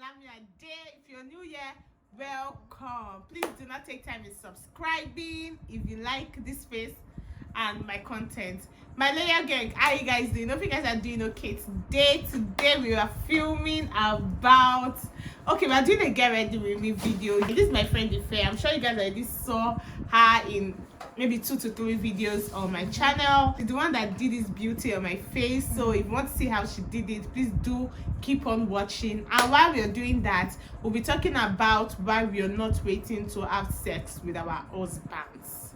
Lamia Day. If you're new here, welcome. Please do not take time in subscribing if you like this face and my content. My layer Geng, how you guys doing? Hope you guys are doing okay. Today we are filming about we are doing a get ready with me video. This is my friend Ife. I'm sure you guys already saw her in maybe 2 to 3 videos on my channel. She's the one that did this beauty on my face, so if you want to see how she did it, please do keep on watching. And while we're doing that, we'll be talking about why we are not waiting to have sex with our husbands.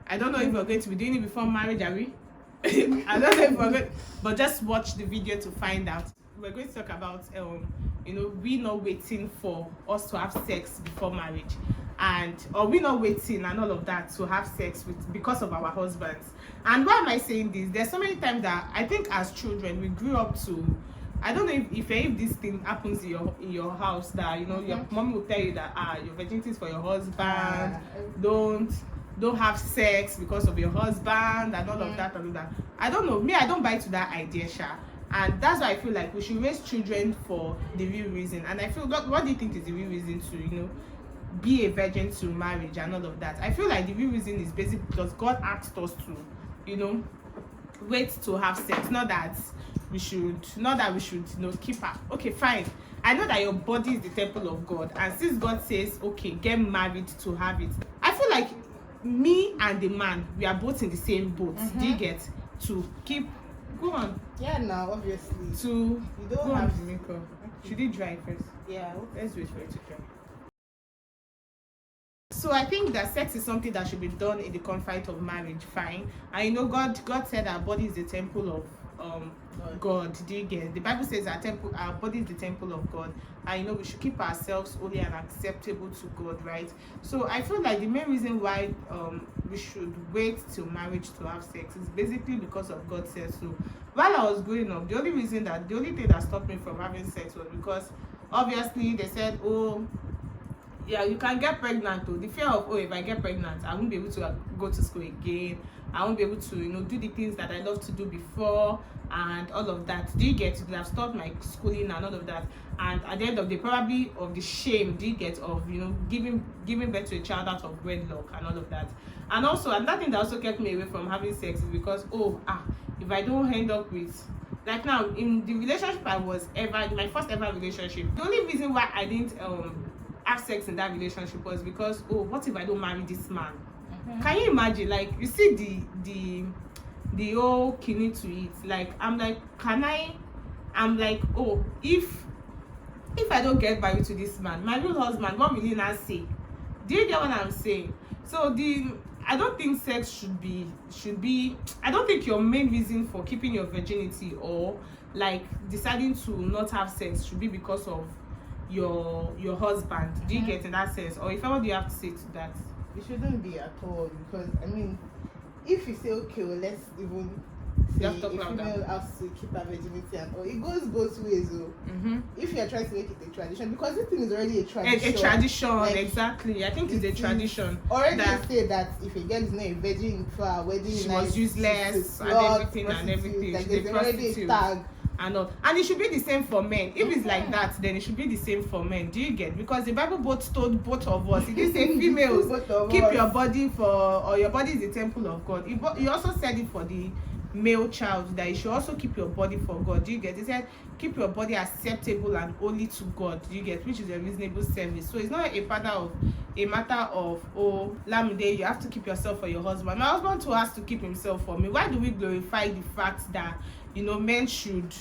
I don't know if we're going to be doing it before marriage, are we? I don't know if we're going, but just watch the video to find out. We're going to talk about we not waiting for us to have sex before marriage, or we not waiting and all of that to have sex because of our husbands. And why am I saying this? There's so many times that I think as children we grew up to, I don't know if this thing happens in your house, that your mom will tell you that your virginity is for your husband, don't have sex because of your husband and all of that and all that. I don't know, me, I don't buy to that idea, Sha. And that's why I feel like we should raise children for the real reason. And I feel, what do you think is the real reason to be a virgin to marriage and all of that? I feel like the real reason is basically because God asked us to wait to have sex, not that we should keep up. Okay, fine, I know that your body is the temple of God, and since God says get married to have it, I feel like me and the man, we are both in the same boat. Do you get to keep go on? Yeah, now obviously you don't go have the makeup. Okay. Should it dry first? Yeah, let's wait for it to dry. So I think that sex is something that should be done in the confines of marriage, fine. And God said our body is the temple of God. Do you get? The Bible says our body is the temple of God, and we should keep ourselves holy and acceptable to God, right? So I feel like the main reason why we should wait till marriage to have sex is basically because of God says so. While I was growing up, the only thing that stopped me from having sex was because obviously they said, you can get pregnant. The fear of if I get pregnant, I won't be able to go to school again. I won't be able to do the things that I love to do before and all of that. Do you get? To have stopped my schooling and all of that. And at the end of the day, probably of the shame, do you get, of giving birth to a child out of wedlock and all of that. And also another thing that also kept me away from having sex is because if I don't end up with, like now in the relationship I was my first ever relationship, the only reason why I didn't have sex in that relationship was because what if I don't marry this man? Can you imagine? Like, you see the whole kidney to it. Like, I'm like, if I don't get married to this man, my real husband, what will he not say? Do you get what I'm saying? So I don't think sex should be I don't think your main reason for keeping your virginity or like deciding to not have sex should be because of your husband. Do you get, in that sense? Or if what do you have to say to that? It shouldn't be at all, because if you say let's even say a female has to keep her virginity and all, it goes both ways. If you're trying to make it a tradition, because this thing is already a tradition. A tradition, like, exactly. I think it's a tradition. Already they say that if a girl is not a virgin for her wedding, she was useless and everything. Like, there's already a tag. And it should be the same for men. If it's like that, then it should be the same for men. Do you get? Because the Bible told both of us. It didn't say females keep your body or your body is the temple of God. He also said it for the male child, that you should also keep your body for God. Do you get? He said keep your body acceptable and holy to God. Do you get? Which is a reasonable service. So it's not a matter of Lamide, you have to keep yourself for your husband. My husband too has to keep himself for me. Why do we glorify the fact that men should,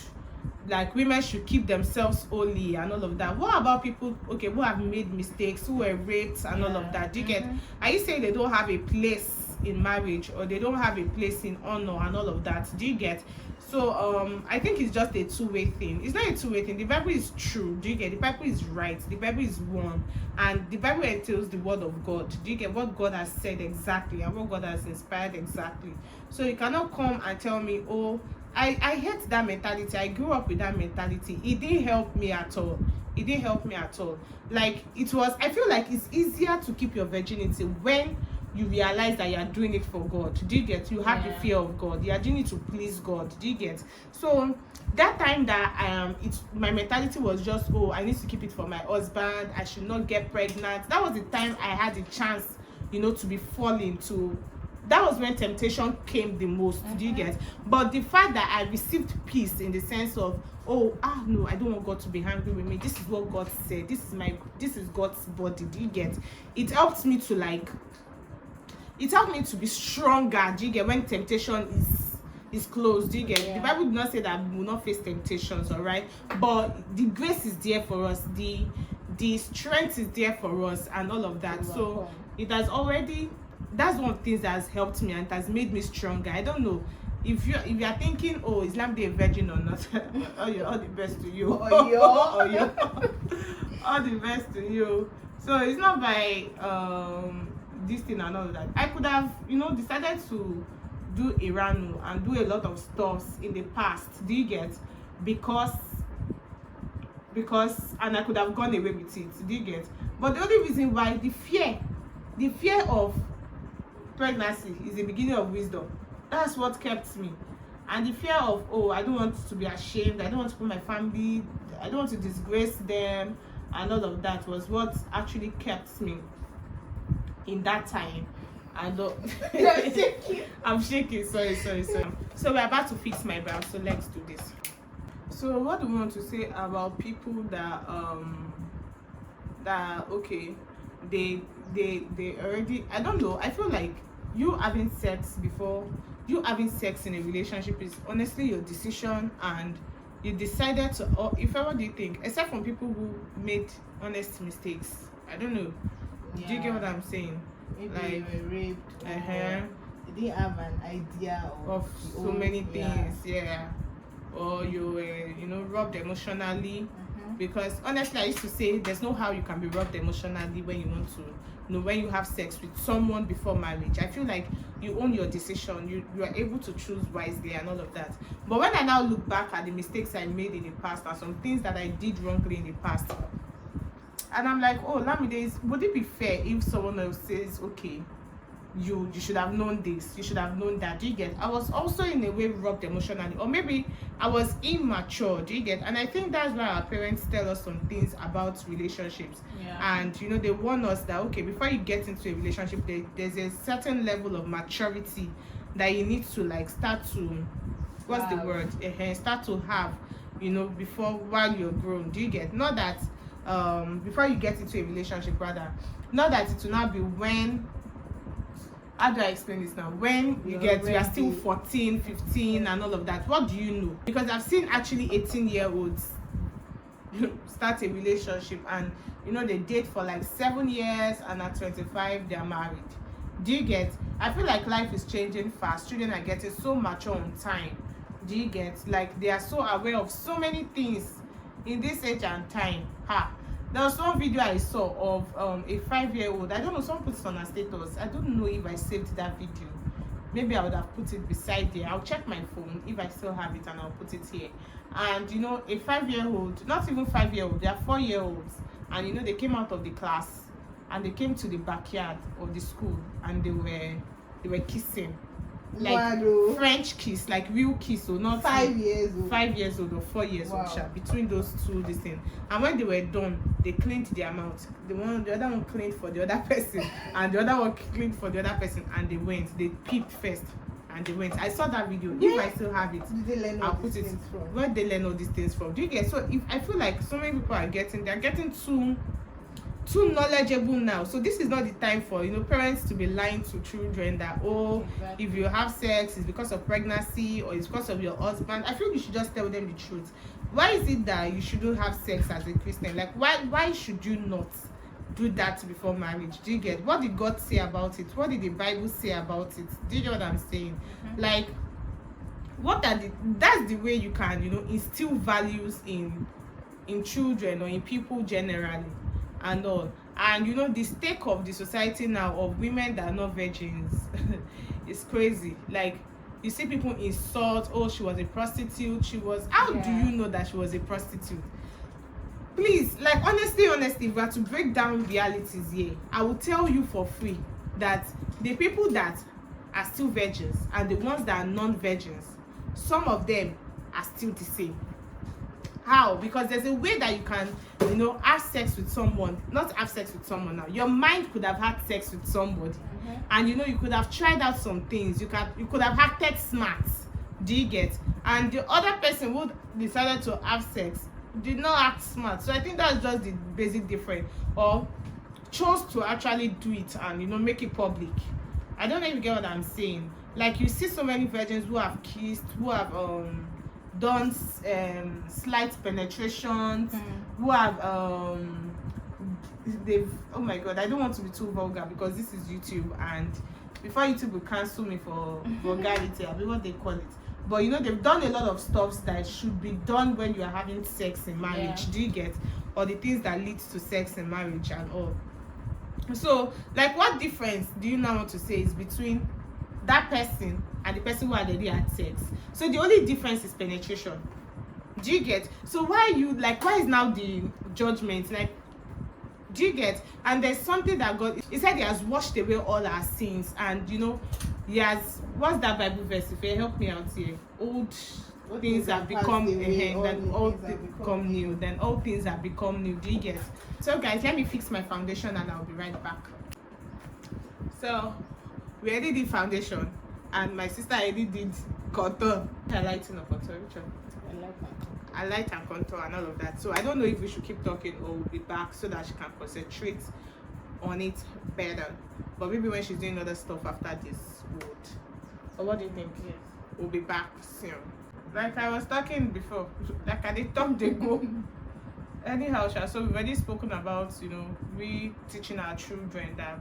like, women should keep themselves holy and all of that? What about people who have made mistakes, who were raped and all of that? Do you get? Are you saying they don't have a place in marriage, or they don't have a place in honor and all of that? Do you get? So I think it's just a two-way thing. It's not a two-way thing. The Bible is true. Do you get? The Bible is right. The Bible is one, and the Bible entails the word of God. Do you get what God has said exactly and what God has inspired exactly? So you cannot come and tell me, I hate that mentality. I grew up with that mentality. It didn't help me at all. It didn't help me at all. Like, I feel like it's easier to keep your virginity when you realize that you are doing it for God. Do you get? You have the fear of God. You are doing it to please God. Do you get? So that time that my mentality was just, oh, I need to keep it for my husband. I should not get pregnant. That was the time I had the chance, to be falling to. That was when temptation came the most. Do you get? But the fact that I received peace in the sense of, no, I don't want God to be angry with me. This is what God said. This is God's body. Do you get? It helped me to be stronger. Do you get? When temptation is close. Do you get? The Bible did not say that we will not face temptations, all right? But the grace is there for us. The strength is there for us, and all of that. So it has already. That's one of the things that has helped me and it has made me stronger. I don't know if you are thinking, oh, Islam be a virgin or not. all the best to you. All the best to you. So it's not by this thing and all of that. I could have, decided to do Iranu and do a lot of stuffs in the past. Do you get? Because and I could have gone away with it. Do you get? But the only reason why the fear of pregnancy is the beginning of wisdom. That's what kept me. And the fear of, I don't want to be ashamed, I don't want to put my family, I don't want to disgrace them, and all of that was what actually kept me in that time. And I'm shaking. Sorry. So we're about to fix my brow, so let's do this. So what do we want to say about people that okay, they already, I don't know, I feel like you having sex in a relationship is honestly your decision, and you decided to, or if ever do you think, except from people who made honest mistakes, I don't know. Do you get what I'm saying? Maybe they were raped, they didn't have an idea of so many things, or you were robbed emotionally. Because honestly, I used to say there's no how you can be robbed emotionally when you want to, when you have sex with someone before marriage. I feel like you own your decision, you are able to choose wisely and all of that. But when I now look back at the mistakes I made in the past and some things that I did wrongly in the past, and I'm like, Lamide, would it be fair if someone else says, okay, you should have known this, you should have known that? Do you get? I was also in a way robbed emotionally, or maybe I was immature. Do you get? And I think that's why our parents tell us some things about relationships, and they warn us that, okay, before you get into a relationship, there's a certain level of maturity that you need to start to, start to have, before, while you're grown. Do you get? Not that before you get into a relationship, rather, not that it will not be when, how do I explain this now? When you are still 14, 15 and all of that, what do you know? Because I've seen actually 18-year-olds start a relationship and they date for 7 years, and at 25 they're married. Do you get? I feel like life is changing fast. Children are getting so mature on time. Do you get? They are so aware of so many things in this age and time. There was one video I saw of a 5-year-old. I don't know, someone put it on her status. I don't know if I saved that video. Maybe I would have put it beside there. I'll check my phone if I still have it, and I'll put it here. And a 5-year-old, not even 5-year-old, they are 4-year-olds, and they came out of the class and they came to the backyard of the school, and they were kissing. French kiss, real kiss, so not 5 years old. 5 years old or 4 years old, between those two, this thing. And when they were done, they cleaned their mouth. The other one cleaned for the other person, and the other one cleaned for the other person, and they went. They peeped first, and they went. I saw that video. If I still have it, I'll put it. Where they learn all these things from? Do you get? So if I feel like so many people are getting too knowledgeable now. So this is not the time for parents to be lying to children that if you have sex it's because of pregnancy or it's because of your husband. I feel you should just tell them the truth. Why is it that you shouldn't have sex as a Christian? Why should you not do that before marriage? Do you get? What did God say about it? What did the Bible say about it? Do you get what I'm saying? That's the way you can instill values in children or in people generally and all. And the stake of the society now of women that are not virgins is crazy. You see people insult, she was a prostitute, how do you know that she was a prostitute? Please, honestly, if we are to break down realities here, I will tell you for free that the people that are still virgins and the ones that are non-virgins, some of them are still the same. How? Because there's a way that you can, you know, have sex with someone, not have sex with someone now. Your mind could have had sex with somebody, and you know, you could have tried out some things. You could have acted smart. Do you get? And the other person who decided to have sex did not act smart. So I think that's just the basic difference, or chose to actually do it and, you know, make it public. I don't know if you get what I'm saying. Like, you see so many virgins who have kissed, who have done slight penetrations, who have they've, oh my god, I don't want to be too vulgar because this is YouTube, and before YouTube will cancel me for vulgarity, I mean, what they call it. But you know, they've done a lot of stuff that should be done when you are having sex in marriage. Do you get? Or the things that leads to sex in marriage and all. So, like, what difference do you now want to say is between that person and the person who already had sex? So the only difference is penetration. Do you get? So why is now the judgment? Like, do you get? And there's something that God, he said he has washed away all our sins, and you know, he has, what's that Bible verse? If you help me out here, old things have become then all things become new. Then all things have become new. Do you get? So guys, let me fix my foundation and I'll be right back. So we already did foundation, and my sister already did contour. Highlighting or contour, which one? I light and contour and all of that. So I don't know if we should keep talking or we'll be back so that she can concentrate on it better. But maybe when she's doing other stuff after this, would. So what do you think? Yes. We'll be back soon. Like I was talking before, like I did talk they go. Anyhow, so we've already spoken about, you know, we teaching our children that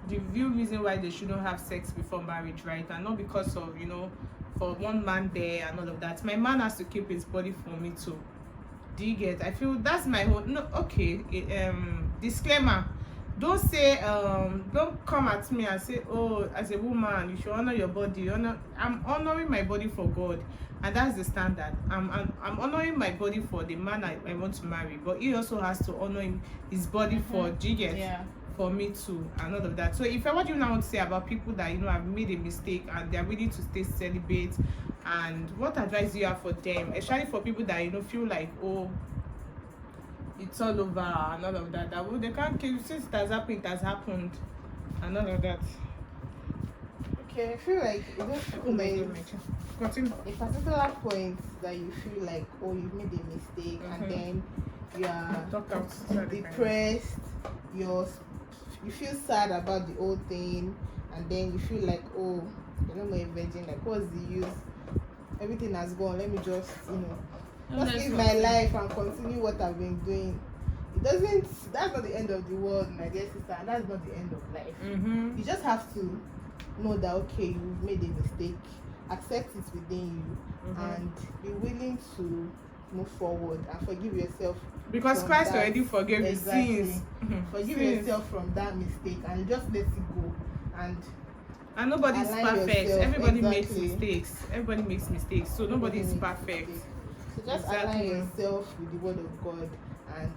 the real reason why they shouldn't have sex before marriage, right? And not because of, you know, for one man there and all of that. My man has to keep his body for me too. Do you get? I feel that's my whole, no, okay, disclaimer. Don't say, don't come at me and say, oh, as a woman, you should honor your body. I'm honoring my body for God, and that's the standard. I'm honoring my body for the man I want to marry, but he also has to honor his body for, do you get? Yeah. For me too, and all of that. So if what do you now want to say about people that, you know, have made a mistake and they're ready to stay celibate, and what advice do you have for them, especially for people that, you know, feel like, oh, it's all over and all of that, that well, they can't kill, since it has happened and all of that. Okay, I feel like it just continue. A particular point that you feel like, oh, you've made a mistake, and then you are depressed, you feel sad about the whole thing, and then you feel like, oh, you're not more a virgin, like, what's the use? Everything has gone, let me just, you know, just live my life and continue what I've been doing. That's not the end of the world, my dear sister, and that's not the end of life. You just have to know that, okay, you've made a mistake, accept it within you, and be willing to move forward and forgive yourself, because Christ already forgave you sins. Forgive yourself from that mistake and just let it go. And nobody's perfect. Everybody makes mistakes. Everybody makes mistakes, so nobody is perfect. So just align yourself with the word of God and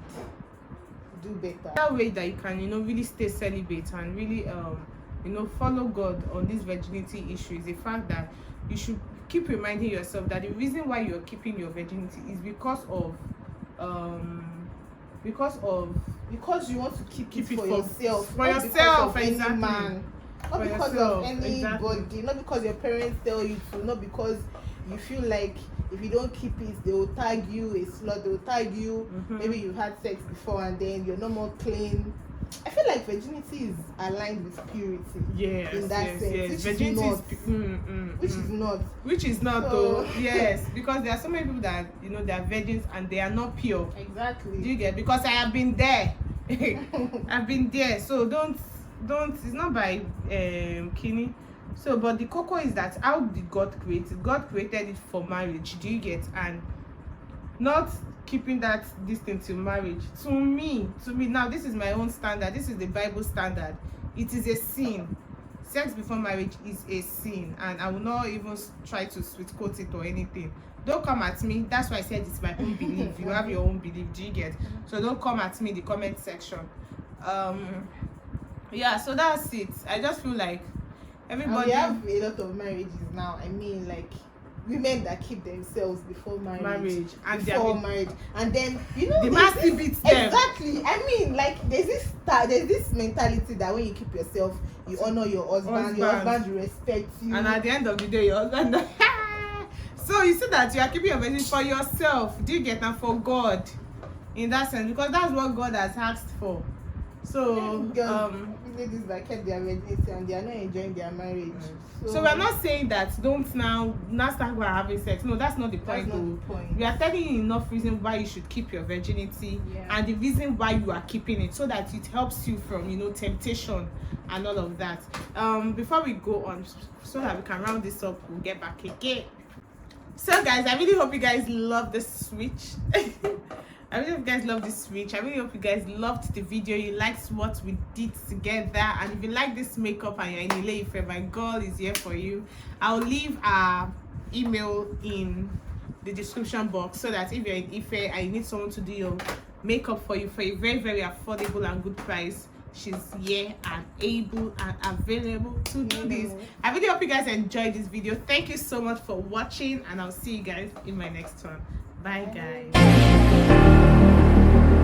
do better. That way that you can, you know, really stay celibate and really you know, follow God on this virginity issue is the fact that you should keep reminding yourself that the reason why you're keeping your virginity is because you want to keep it for yourself. For yourself, exactly. Any man. Not because of anybody, not because your parents tell you to, not because you feel like if you don't keep it, they will tag you a slut, they will tag you, maybe you've had sex before and then you're no more clean. I feel like virginity is aligned with purity. Yes, in that sense. Yes. Which Virginity Which is not so, though. Yes, because there are so many people that, you know, they are virgins and they are not pure. Exactly. Do you get? Because I have been there. I've been there. So don't it's not by Kinney. So but the cocoa is that, how did God create it? God created it for marriage. Do you get? And not keeping that distance to marriage. To me now, this is my own standard, this is the Bible standard. It is a sin. Sex before marriage is a sin, and I will not even try to sweet quote it or anything. Don't come at me. That's why I said it's my own belief. You have your own belief. Do you get? So don't come at me in the comment section. Yeah, so that's it. I just feel like And everybody. we have a lot of marriages now. I mean, like women that keep themselves before marriage and before marriage, and then you know the man still beats them. Exactly. I mean, like there's this mentality that when you keep yourself, you honor your husband. Your husband will respect you, and at the end of the day, your husband. So you see that you are keeping your virginity for yourself. Do you get that? For God, in that sense, because that's what God has asked for. So ladies that kept their virginity and they are not enjoying their marriage. So we're not saying that don't now start having sex. No, that's not the point. That's not the point. We are telling you enough reason why you should keep your virginity, and the reason why you are keeping it, so that it helps you from temptation and all of that. Before we go on, so that we can round this up, we'll get back again. So guys, I really hope you guys love the switch. I really hope you guys love this switch. I really hope you guys loved the video. You liked what we did together. And if you like this makeup and you're in Ile-Ife, my girl is here for you. I'll leave our email in the description box, so that if you're in Ife and you need someone to do your makeup for you for a very, very affordable and good price, she's here and able and available to do this. I really hope you guys enjoyed this video. Thank you so much for watching, and I'll see you guys in my next one. Bye guys.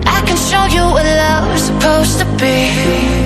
I can show you what love's supposed to be.